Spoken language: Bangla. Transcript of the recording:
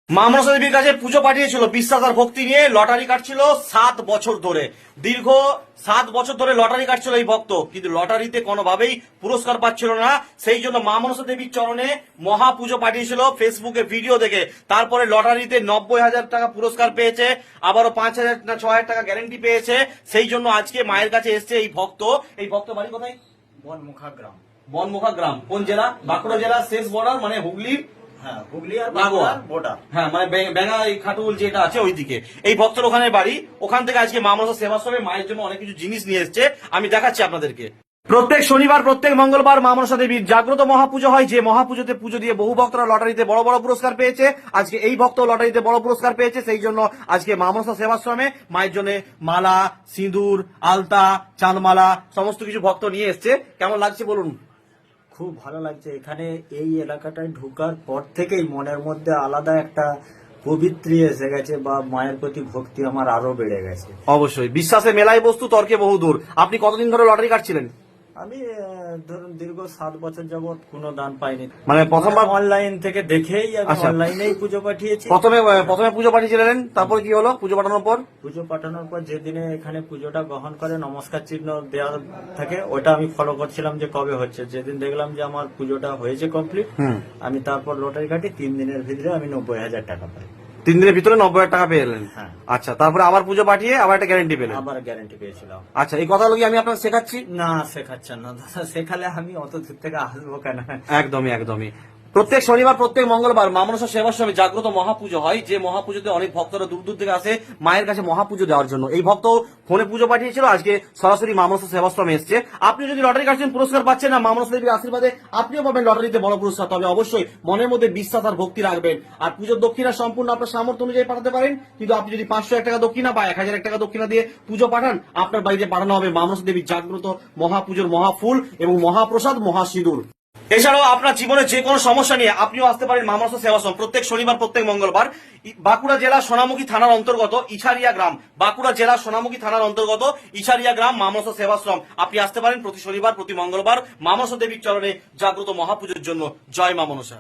মা মনসা দেবীর কাছে পুজো পাঠিয়েছিল বিশ্বাস আর ভক্তি নিয়ে। লটারি কাটছিল 7 বছর ধরে, দীর্ঘ 7 বছর ধরে লটারি কাটছিল এই ভক্ত, কিন্তু লটারিতে কোনোভাবেই পুরস্কার পাচ্ছিল না। সেই জন্য মা মনসা দেবীর চরণে মহা পুজো পাঠিয়েছিল ফেসবুকে ভিডিও দেখে। তারপরে লটারিতে 90,000 টাকা পুরস্কার পেয়েছে, আবারও 5,000 না 6,000 টাকা গ্যারেন্টি পেয়েছে। সেই জন্য আজকে মায়ের কাছে এসছে এই ভক্ত। এই ভক্ত বাড়ি কোথায়? বনমুখা গ্রাম। বনমুখা গ্রাম। কোন জেলা? বাঁকুড়া জেলা শেষ বর্ডার, মানে হুগলির হ্যাঁ, হুগলি আর লাগোয়া বর্ডার। হ্যাঁ, মানে বেঙ্গা খাটুল যেটা আছে ওইদিকে। এই ভক্তর ওখানে বাড়ি। ওখান থেকে আজকে মা মনসা সেবাশ্রমে মায়ের জন্য অনেক কিছু জিনিস নিয়ে এসছে, আমি দেখাচ্ছি আপনাদেরকে। প্রত্যেক শনিবার প্রত্যেক মঙ্গলবার মা মনসা দেবীর জাগ্রত মহাপুজো হয়, যে মহাপুজোতে পুজো দিয়ে বহু ভক্তরা লটারিতে বড় বড় পুরস্কার পেয়েছে। আজকে এই ভক্ত লটারিতে বড় পুরস্কার পেয়েছে, সেই জন্য আজকে মা মনসা সেবাশ্রমে মায়ের জন্য মালা, সিঁদুর, আলতা, চাঁদমালা সমস্ত কিছু ভক্ত নিয়ে এসছে। কেমন লাগছে বলুন? খুব ভালো লাগছে। এখানে এই এলাকাটায় ঢোকার পর থেকেই মনের মধ্যে আলাদা একটা পবিত্রী এসে গেছে, বা মায়ের প্রতি ভক্তি আমার আরো বেড়ে গেছে। অবশ্যই বিশ্বাসে মেলাই বস্তু, তর্কে বহু দূর। আপনি কতদিন ধরে লটারি কাটছিলেন? আমি ধরুন দীর্ঘ 7 বছর যাবত কোনো দান পাইনি, মানে প্রথমবার অনলাইন থেকে দেখেই আমি আচ্ছা। অনলাইনেই পুজো পাঠিয়েছি। প্রথমে পুজো পাঠিয়েছিলেন, তারপর কি হলো? পুজো পাঠানোর পর পুজো পাঠানোর পর যেদিনে এখানে পুজোটা গ্রহণ করে নমস্কার চিহ্ন দেওয়া থাকে, ওটা আমি ফলো করছিলাম যে কবে হচ্ছে। যেদিন দেখলাম যে আমার পুজোটা হয়েছে কমপ্লিট, আমি তারপর লটারি কাটি। 3 দিনের ভিতরে আমি 90,000 টাকা পাই। 3 দিনের ভিতরে 90,000 টাকা পেয়ে এলেন? হ্যাঁ। আচ্ছা, তারপরে আবার পুজো পাঠিয়ে আবার একটা গ্যারেন্টি পেলেন? আবার গ্যারান্টি পেয়েছিলাম। আচ্ছা, এই কথাগুলো কি আমি আপনাকে শেখাচ্ছি? না, শেখাচ্ছেন না দাদা, শেখালে আমি অত দূর থেকে আসবো কেন? একদমই একদমই। প্রত্যেক শনিবার প্রত্যেক মঙ্গলবার মা মনসা সেবাশ্রমে জাগ্রত মহাপুজো হয়, যে মহাপুজোতে অনেক ভক্তরা দূর দূর থেকে আসে মায়ের কাছে মহাপুজো দেওয়ার জন্য। এই ভক্ত ফোনে পুজো পাঠিয়েছিল, আজকে সরাসরি মা মনসা সেবাশ্রমে এসছে। আপনি যদি লটারি কাটছেন, পুরস্কার পাচ্ছেন না, মা মনসা দেবীর আশীর্বাদে আপনিও পাবেন লটারিতে বড় পুরস্কার। তবে অবশ্যই মনের মধ্যে বিশ্বাস আর ভক্তি রাখবেন। আর পুজোর দক্ষিণা সম্পূর্ণ আপনার সামর্থ্য অনুযায়ী পাঠাতে পারেন, কিন্তু আপনি যদি 501 টাকা দক্ষিণা বা 1001 টাকা দক্ষিণা দিয়ে পুজো পাঠান, আপনার বাড়িতে পাঠানো হবে মা মনসা দেবীর জাগ্রত মহাপুজোর মহাফুল এবং মহাপ্রসাদ, মহাসিঁদুর। এছাড়াও আপনার জীবনে যে কোনো সমস্যা নিয়ে আপনিও আসতে পারেন মা মনসা সেবাশ্রম প্রত্যেক শনিবার প্রত্যেক মঙ্গলবার। বাঁকুড়া জেলা সোনামুখী থানার অন্তর্গত ইছারিয়া গ্রাম, বাঁকুড়া জেলা সোনামুখী থানার অন্তর্গত ইছারিয়া গ্রাম মা মনসা সেবাশ্রম। আপনি আসতে পারেন প্রতি শনিবার প্রতি মঙ্গলবার মা মনসা দেবীর চরণে জাগ্রত মহাপুজোর জন্য। জয় মা মনসা।